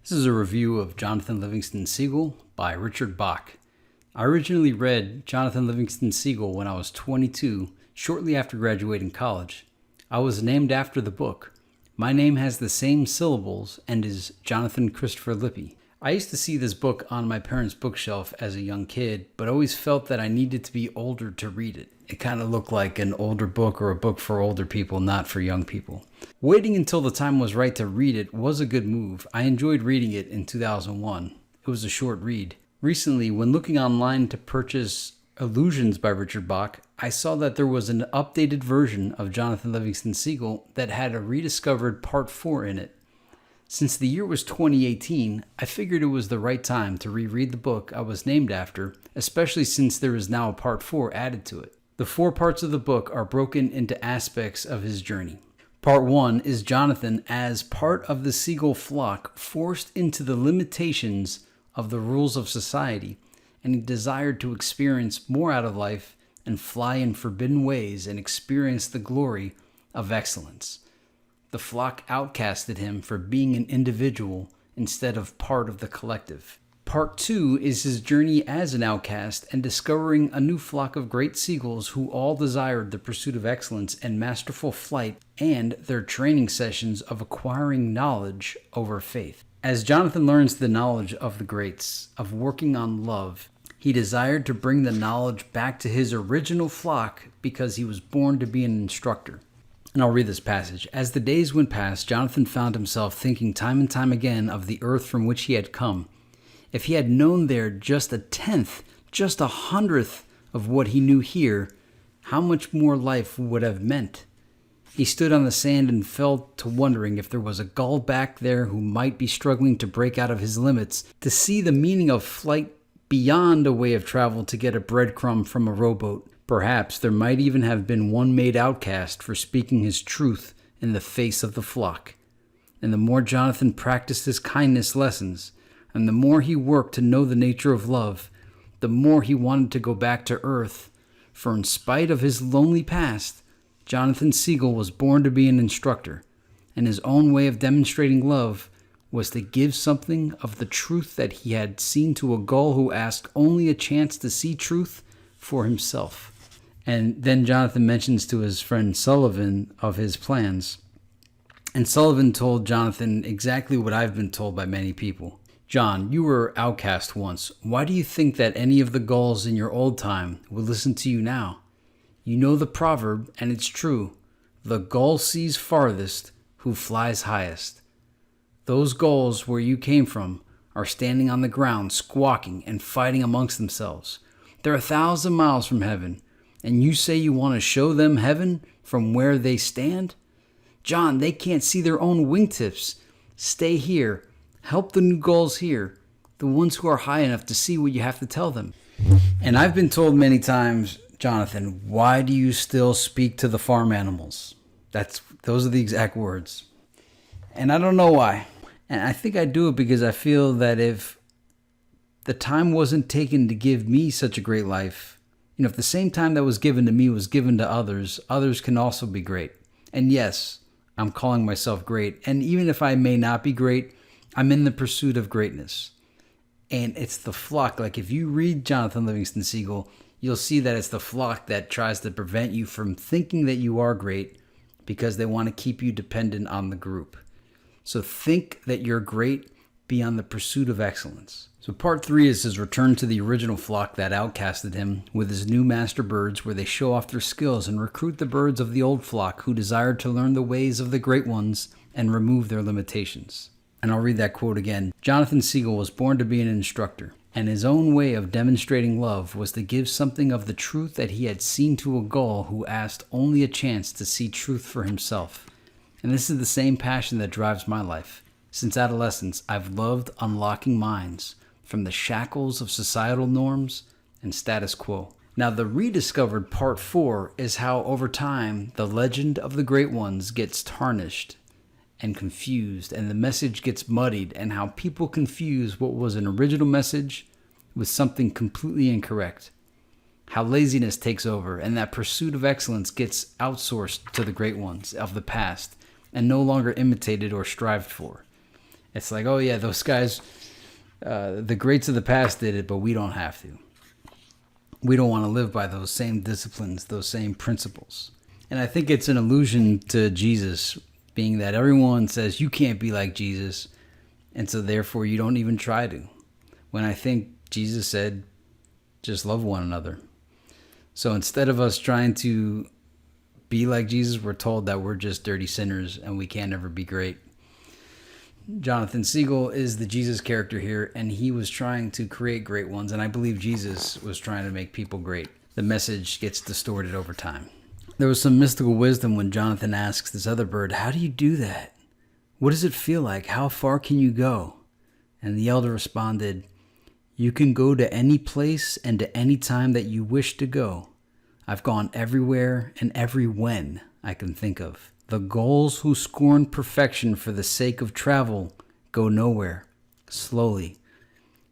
This is a review of Jonathan Livingston Seagull by Richard Bach. I originally read Jonathan Livingston Seagull when I was 22, shortly after graduating college. I was named after the book. My name has the same syllables and is Jonathan Christopher Lippe. I used to see this book on my parents' bookshelf as a young kid, but always felt that I needed to be older to read it. It kind of looked like an older book or a book for older people, not for young people. Waiting until the time was right to read it was a good move. I enjoyed reading it in 2001. It was a short read. Recently, when looking online to purchase Illusions by Richard Bach, I saw that there was an updated version of Jonathan Livingston Seagull that had a rediscovered Part 4 in it. Since the year was 2018, I figured it was the right time to reread the book I was named after, especially since there is now a Part 4 added to it. The 4 parts of the book are broken into aspects of his journey. Part 1 is Jonathan as part of the seagull flock forced into the limitations of the rules of society, and he desired to experience more out of life and fly in forbidden ways and experience the glory of excellence. The flock outcasted him for being an individual instead of part of the collective. Part 2 is his journey as an outcast and discovering a new flock of great seagulls who all desired the pursuit of excellence and masterful flight, and their training sessions of acquiring knowledge over faith. As Jonathan learns the knowledge of the greats, of working on love, he desired to bring the knowledge back to his original flock because he was born to be an instructor. And I'll read this passage. As the days went past, Jonathan found himself thinking time and time again of the earth from which he had come. If he had known there just a tenth, just a hundredth of what he knew here, how much more life would have meant? He stood on the sand and fell to wondering if there was a gull back there who might be struggling to break out of his limits, to see the meaning of flight beyond a way of travel to get a breadcrumb from a rowboat. Perhaps there might even have been one made outcast for speaking his truth in the face of the flock. And the more Jonathan practiced his kindness lessons, and the more he worked to know the nature of love, the more he wanted to go back to earth. For in spite of his lonely past, Jonathan Seagull was born to be an instructor, and his own way of demonstrating love was to give something of the truth that he had seen to a gull who asked only a chance to see truth for himself. And then Jonathan mentions to his friend Sullivan of his plans. And Sullivan told Jonathan exactly what I've been told by many people. John, you were outcast once. Why do you think that any of the gulls in your old time would listen to you now? You know the proverb, and it's true. The gull sees farthest who flies highest. Those gulls where you came from are standing on the ground squawking and fighting amongst themselves. They're 1,000 miles from heaven, and you say you want to show them heaven from where they stand? John, they can't see their own wingtips. Stay here. Help the new gulls here, the ones who are high enough to see what you have to tell them. And I've been told many times, Jonathan, why do you still speak to the farm animals? Those are the exact words. And I don't know why. And I think I do it because I feel that if the time wasn't taken to give me such a great life, if the same time that was given to me was given to others, others can also be great. And yes, I'm calling myself great. And even if I may not be great, I'm in the pursuit of greatness. And it's the flock. Like if you read Jonathan Livingston Seagull, you'll see that it's the flock that tries to prevent you from thinking that you are great because they want to keep you dependent on the group. So think that you're great, be on the pursuit of excellence. So part 3 is his return to the original flock that outcasted him with his new master birds, where they show off their skills and recruit the birds of the old flock who desired to learn the ways of the great ones and remove their limitations. And I'll read that quote again. Jonathan Seagull was born to be an instructor, and his own way of demonstrating love was to give something of the truth that he had seen to a gull who asked only a chance to see truth for himself. And this is the same passion that drives my life. Since adolescence, I've loved unlocking minds from the shackles of societal norms and status quo. Now, the rediscovered Part 4 is how over time the legend of the great ones gets tarnished and confused, and the message gets muddied, and how people confuse what was an original message with something completely incorrect. How laziness takes over, and that pursuit of excellence gets outsourced to the great ones of the past, and no longer imitated or strived for. It's like, oh yeah, those guys, the greats of the past did it, but we don't have to. We don't want to live by those same disciplines, those same principles. And I think it's an allusion to Jesus, being that everyone says you can't be like Jesus, and so therefore you don't even try to. When I think Jesus said, just love one another. So instead of us trying to be like Jesus, we're told that we're just dirty sinners and we can't ever be great. Jonathan Seagull is the Jesus character here, and he was trying to create great ones, and I believe Jesus was trying to make people great. The message gets distorted over time. There was some mystical wisdom when Jonathan asks this other bird, how do you do that? What does it feel like? How far can you go? And the elder responded, you can go to any place and to any time that you wish to go. I've gone everywhere and every when I can think of. The goals who scorn perfection for the sake of travel go nowhere, slowly.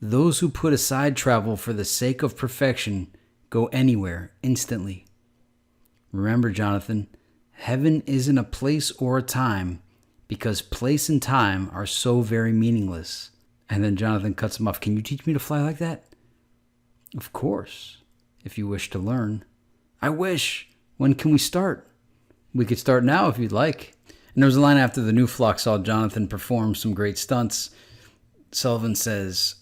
Those who put aside travel for the sake of perfection go anywhere, instantly. Remember, Jonathan, heaven isn't a place or a time, because place and time are so very meaningless. And then Jonathan cuts him off. Can you teach me to fly like that? Of course, if you wish to learn. I wish. When can we start? We could start now if you'd like. And there was a line after the new flock saw Jonathan perform some great stunts. Sullivan says,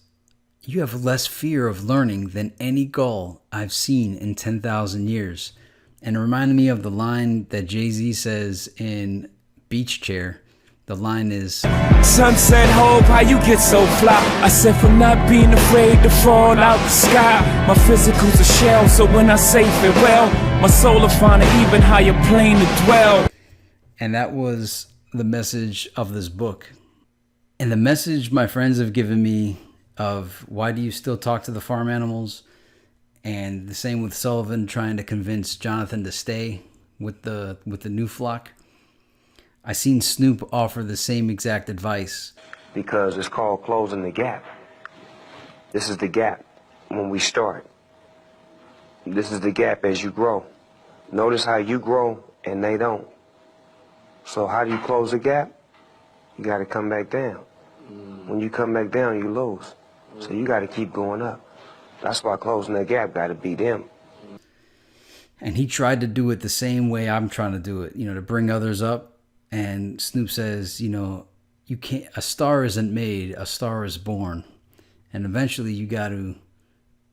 you have less fear of learning than any gull I've seen in 10,000 years. And it reminded me of the line that Jay-Z says in Beach Chair. The line is, sunset hope, how you get so fly? I said from not being afraid to fall out the sky. My physical's a shell, so when I say farewell, my soul will find an even higher plane to dwell. And that was the message of this book. And the message my friends have given me of why do you still talk to the farm animals? And the same with Sullivan trying to convince Jonathan to stay with the new flock. I seen Snoop offer the same exact advice. Because it's called closing the gap. This is the gap when we start. This is the gap as you grow. Notice how you grow and they don't. So how do you close the gap? You got to come back down. When you come back down, you lose. So you got to keep going up. That's why closing that gap got to be them. And he tried to do it the same way I'm trying to do it, to bring others up. And Snoop says, you can't, a star isn't made, a star is born. And eventually you got to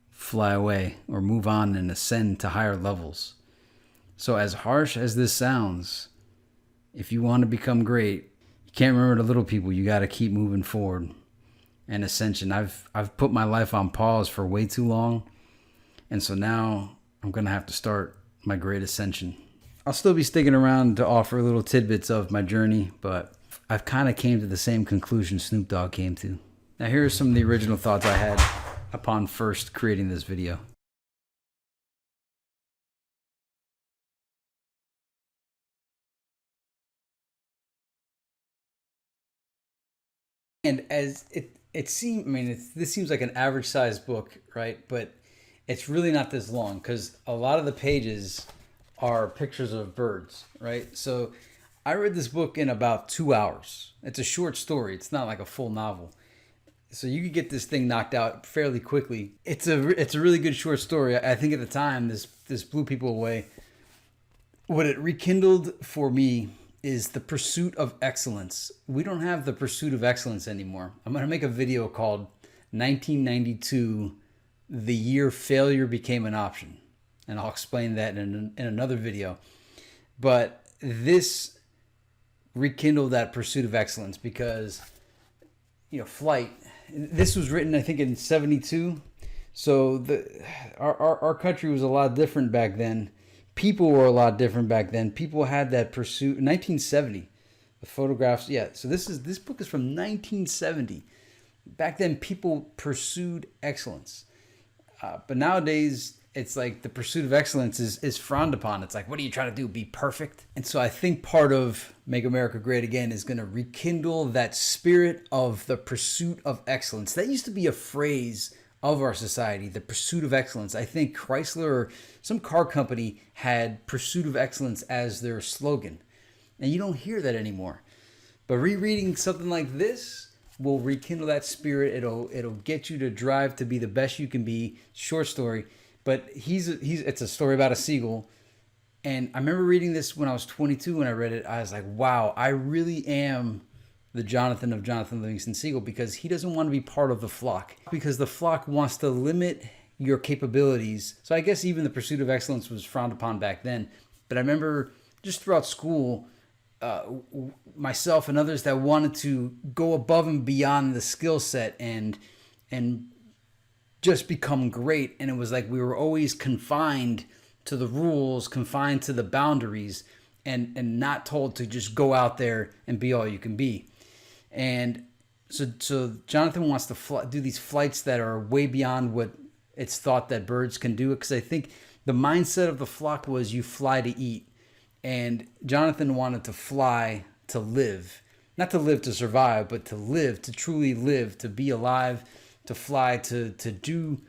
fly away or move on and ascend to higher levels. So as harsh as this sounds, if you want to become great, you can't remember the little people. You got to keep moving forward and ascension. I've put my life on pause for way too long. And so now I'm going to have to start my great ascension. I'll still be sticking around to offer little tidbits of my journey, but I've kind of came to the same conclusion Snoop Dogg came to. Now here are some of the original thoughts I had upon first creating this video. And as it seems, this seems like an average sized book, right? But it's really not this long because a lot of the pages are pictures of birds, right? So I read this book in about 2 hours. It's a short story. It's not like a full novel. So you could get this thing knocked out fairly quickly. It's a really good short story. I think at the time this blew people away. What it rekindled for me is the pursuit of excellence. We don't have the pursuit of excellence anymore. I'm going to make a video called 1992, the year failure became an option. And I'll explain that in another video. But this rekindled that pursuit of excellence because, flight. This was written, I think, in 72. So our country was a lot different back then. People were a lot different back then. People had that pursuit. 1970, the photographs. Yeah. So this book is from 1970. Back then, people pursued excellence. But nowadays, it's like the pursuit of excellence is frowned upon. It's like, what are you trying to do? Be perfect? And so I think part of Make America Great Again is going to rekindle that spirit of the pursuit of excellence. That used to be a phrase of our society, the pursuit of excellence. I think Chrysler or some car company had pursuit of excellence as their slogan. And you don't hear that anymore. But rereading something like this, will rekindle that spirit. It'll get you to drive to be the best you can be. Short story, but it's a story about a seagull. And I remember reading this when I was 22. When I read it, I was like, wow, I really am the Jonathan of Jonathan Livingston Seagull, because he doesn't want to be part of the flock, because the flock wants to limit your capabilities. So I guess even the pursuit of excellence was frowned upon back then. But I remember just throughout school, myself and others that wanted to go above and beyond the skill set and just become great. And it was like we were always confined to the rules, confined to the boundaries, and not told to just go out there and be all you can be. And so Jonathan wants to do these flights that are way beyond what it's thought that birds can do, because I think the mindset of the flock was you fly to eat. And Jonathan wanted to fly to live. Not to live to survive, but to live, to truly live, to be alive, to fly, to do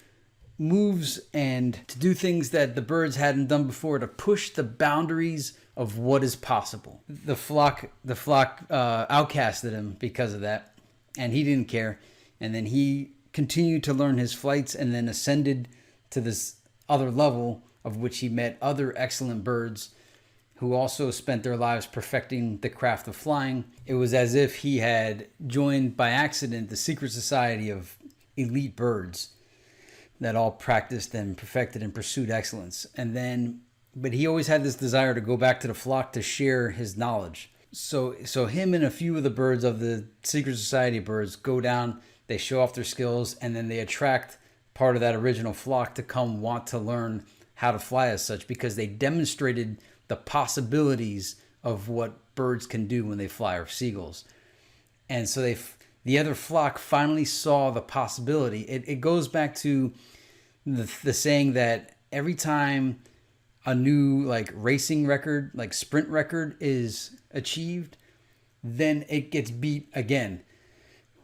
moves and to do things that the birds hadn't done before, to push the boundaries of what is possible. The flock outcasted him because of that, and he didn't care. And then he continued to learn his flights and then ascended to this other level, of which he met other excellent birds who also spent their lives perfecting the craft of flying. It was as if he had joined by accident the secret society of elite birds that all practiced and perfected and pursued excellence. But he always had this desire to go back to the flock to share his knowledge. So him and a few of the birds of the secret society birds go down, they show off their skills, and then they attract part of that original flock to come want to learn how to fly as such, because they demonstrated the possibilities of what birds can do when they fly, or seagulls. And so the other flock finally saw the possibility. It goes back to the saying that every time a new racing record, like sprint record, is achieved, then it gets beat again,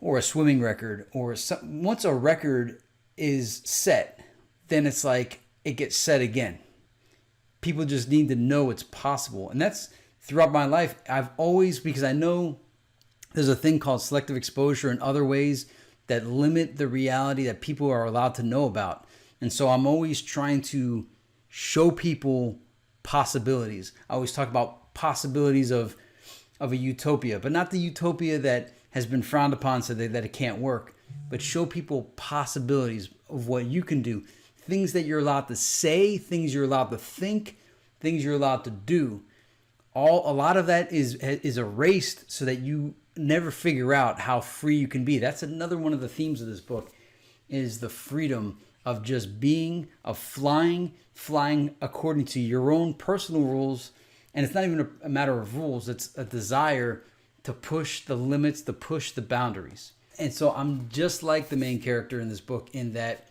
or a swimming record, or once a record is set, then it's like it gets set again. People just need to know it's possible. And that's throughout my life. I've always, because I know there's a thing called selective exposure and other ways that limit the reality that people are allowed to know about. And so I'm always trying to show people possibilities. I always talk about possibilities of a utopia, but not the utopia that has been frowned upon so that it can't work, but show people possibilities of what you can do. Things that you're allowed to say, things you're allowed to think, things you're allowed to do. A lot of that is erased so that you never figure out how free you can be. That's another one of the themes of this book, is the freedom of just being, of flying according to your own personal rules. And it's not even a matter of rules. It's a desire to push the limits, to push the boundaries. And so I'm just like the main character in this book, in that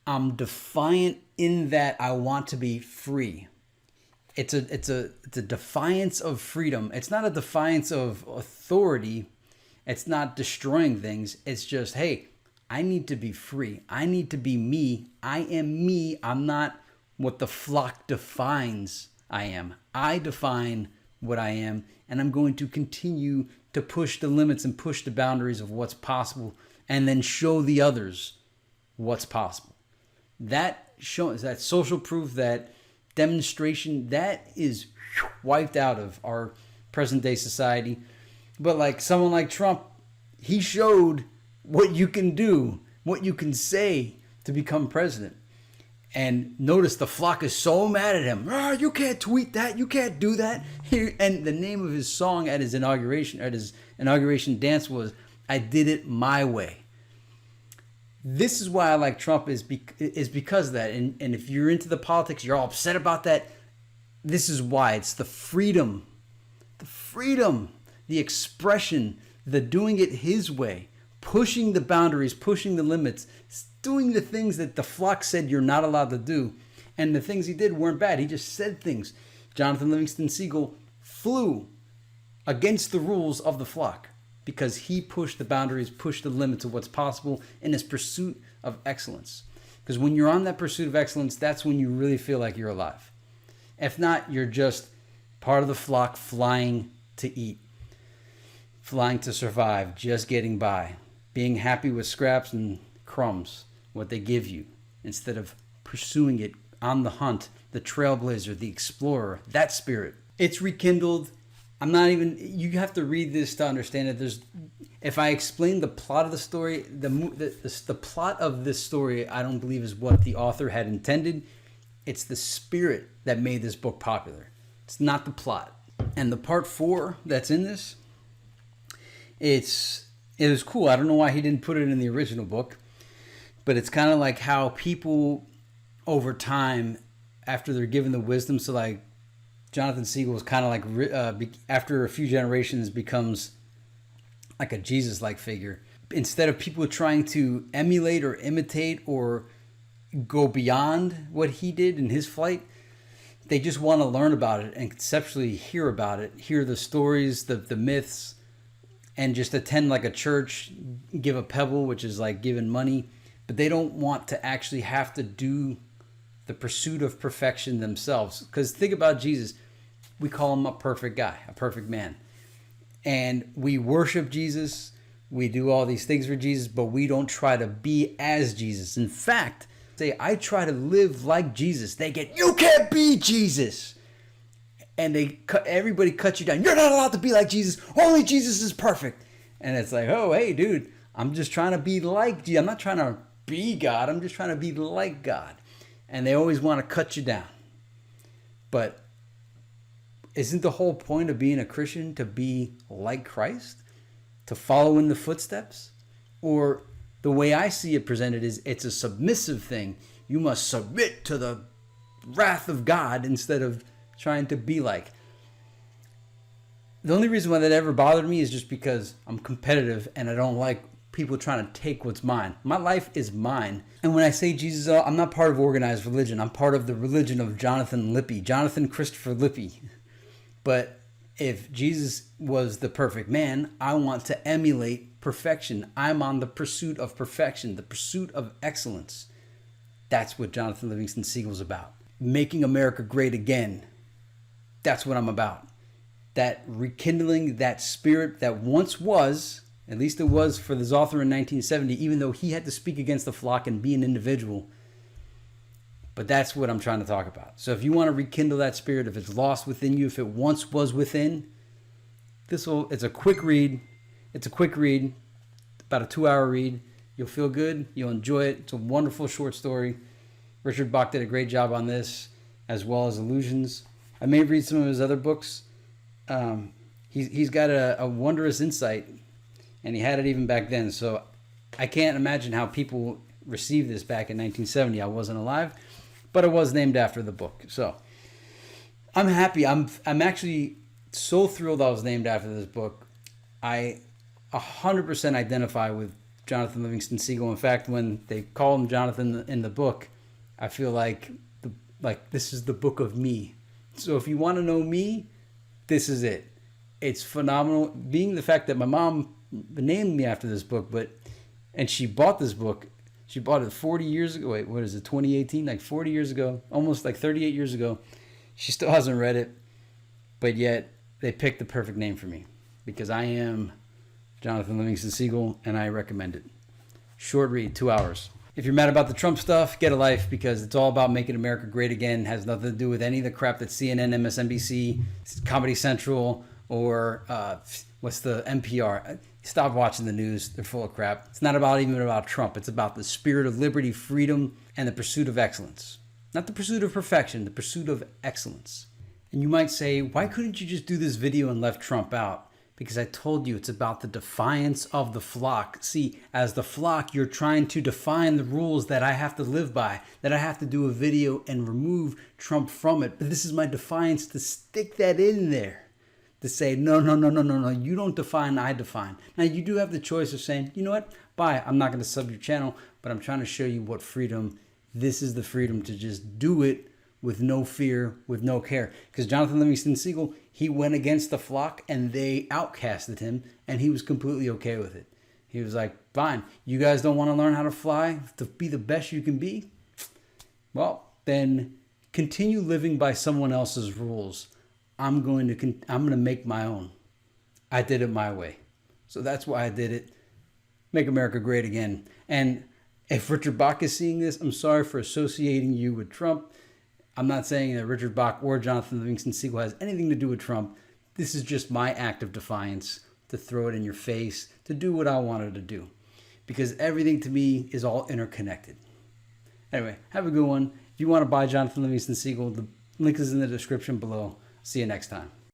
I'm defiant, in that I want to be free. It's a defiance of freedom. It's not a defiance of authority. It's not destroying things. It's just, hey, I need to be free. I need to be me. I am me. I'm not what the flock defines I am. I define what I am, and I'm going to continue to push the limits and push the boundaries of what's possible, and then show the others what's possible. That shows, that social proof, that demonstration, that is wiped out of our present day society. But like someone like Trump, he showed what you can do, what you can say to become president. And notice the flock is so mad at him. You can't tweet that. You can't do that. And the name of his song at his inauguration dance was, "I Did It My Way." This is why I like Trump, is because of that. And if you're into the politics, you're all upset about that. This is why. It's the freedom, the expression, the doing it his way, pushing the boundaries, pushing the limits, doing the things that the flock said you're not allowed to do. And the things he did weren't bad. He just said things. Jonathan Livingston Seagull flew against the rules of the flock because he pushed the boundaries, pushed the limits of what's possible in his pursuit of excellence. Because when you're on that pursuit of excellence, that's when you really feel like you're alive. If not, you're just part of the flock flying to eat. flying to survive, just getting by, being happy with scraps and crumbs, what they give you, instead of pursuing it on the hunt, the trailblazer, the explorer, that spirit. It's rekindled. You have to read this to understand it. If I explain the plot of the story, the plot of this story, I don't believe is what the author had intended. It's the spirit that made this book popular. It's not the plot. And the part 4 that's in this, it was cool. I don't know why he didn't put it in the original book, but it's kind of like how people over time, after they're given the wisdom, so like Jonathan Seagull is kind of like, after a few generations, becomes like a Jesus-like figure. Instead of people trying to emulate or imitate or go beyond what he did in his flight, they just want to learn about it and conceptually hear about it, hear the stories, the myths, and just attend like a church, give a pebble, which is like giving money. But they don't want to actually have to do the pursuit of perfection themselves. Because think about Jesus. We call him a perfect guy, a perfect man. And we worship Jesus. We do all these things for Jesus, but we don't try to be as Jesus. In fact, say, I try to live like Jesus. They get, you can't be Jesus. And everybody cuts you down. You're not allowed to be like Jesus. Only Jesus is perfect. And it's like, oh, hey, dude, I'm just trying to be like Jesus. I'm not trying to be God. I'm just trying to be like God. And they always want to cut you down. But isn't the whole point of being a Christian to be like Christ? To follow in the footsteps? Or the way I see it presented is it's a submissive thing. You must submit to the wrath of God instead of trying to be like. The only reason why that ever bothered me is just because I'm competitive and I don't like people trying to take what's mine. My life is mine. And when I say Jesus, I'm not part of organized religion. I'm part of the religion of Jonathan Lippe, Jonathan Christopher Lippe. But if Jesus was the perfect man, I want to emulate perfection. I'm on the pursuit of perfection, the pursuit of excellence. That's what Jonathan Livingston Seagull's about. Making America great again. That's what I'm about. That rekindling that spirit that once was, at least it was for this author in 1970, even though he had to speak against the flock and be an individual. But that's what I'm trying to talk about. So if you want to rekindle that spirit, if it's lost within you, if it once was within, it's a quick read. It's a quick read, about a 2-hour read. You'll feel good. You'll enjoy it. It's a wonderful short story. Richard Bach did a great job on this, as well as Illusions. I may read some of his other books. He's got a wondrous insight, and he had it even back then. So I can't imagine how people received this back in 1970. I wasn't alive, but it was named after the book. So I'm happy. I'm actually so thrilled I was named after this book. I 100% identify with Jonathan Livingston Seagull. In fact, when they call him Jonathan in the book, I feel like this is the book of me. So if you want to know me, this is it. It's phenomenal. Being the fact that my mom named me after this book, and she bought this book. She bought it 40 years ago. Wait, what is it, 2018? Like 40 years ago, almost like 38 years ago. She still hasn't read it, but yet they picked the perfect name for me because I am Jonathan Livingston Seagull, and I recommend it. Short read, 2 hours. If you're mad about the Trump stuff, get a life because it's all about making America great again. It has nothing to do with any of the crap that CNN, MSNBC, Comedy Central, or what's the NPR. Stop watching the news. They're full of crap. It's not even about Trump. It's about the spirit of liberty, freedom, and the pursuit of excellence. Not the pursuit of perfection, the pursuit of excellence. And you might say, why couldn't you just do this video and left Trump out? Because I told you it's about the defiance of the flock. See, as the flock, you're trying to define the rules that I have to live by, that I have to do a video and remove Trump from it. But this is my defiance to stick that in there, to say, no, you don't define, I define. Now, you do have the choice of saying, you know what, bye, I'm not going to sub your channel, but I'm trying to show you what freedom, this is the freedom to just do it with no fear, with no care. Because Jonathan Livingston Seagull, he went against the flock and they outcasted him and he was completely okay with it. He was like, fine, you guys don't want to learn how to fly, to be the best you can be? Well, then continue living by someone else's rules. I'm going to make my own. I did it my way. So that's why I did it. Make America great again. And if Richard Bach is seeing this, I'm sorry for associating you with Trump. I'm not saying that Richard Bach or Jonathan Livingston Seagull has anything to do with Trump. This is just my act of defiance, to throw it in your face, to do what I wanted to do. Because everything to me is all interconnected. Anyway, have a good one. If you want to buy Jonathan Livingston Seagull, the link is in the description below. See you next time.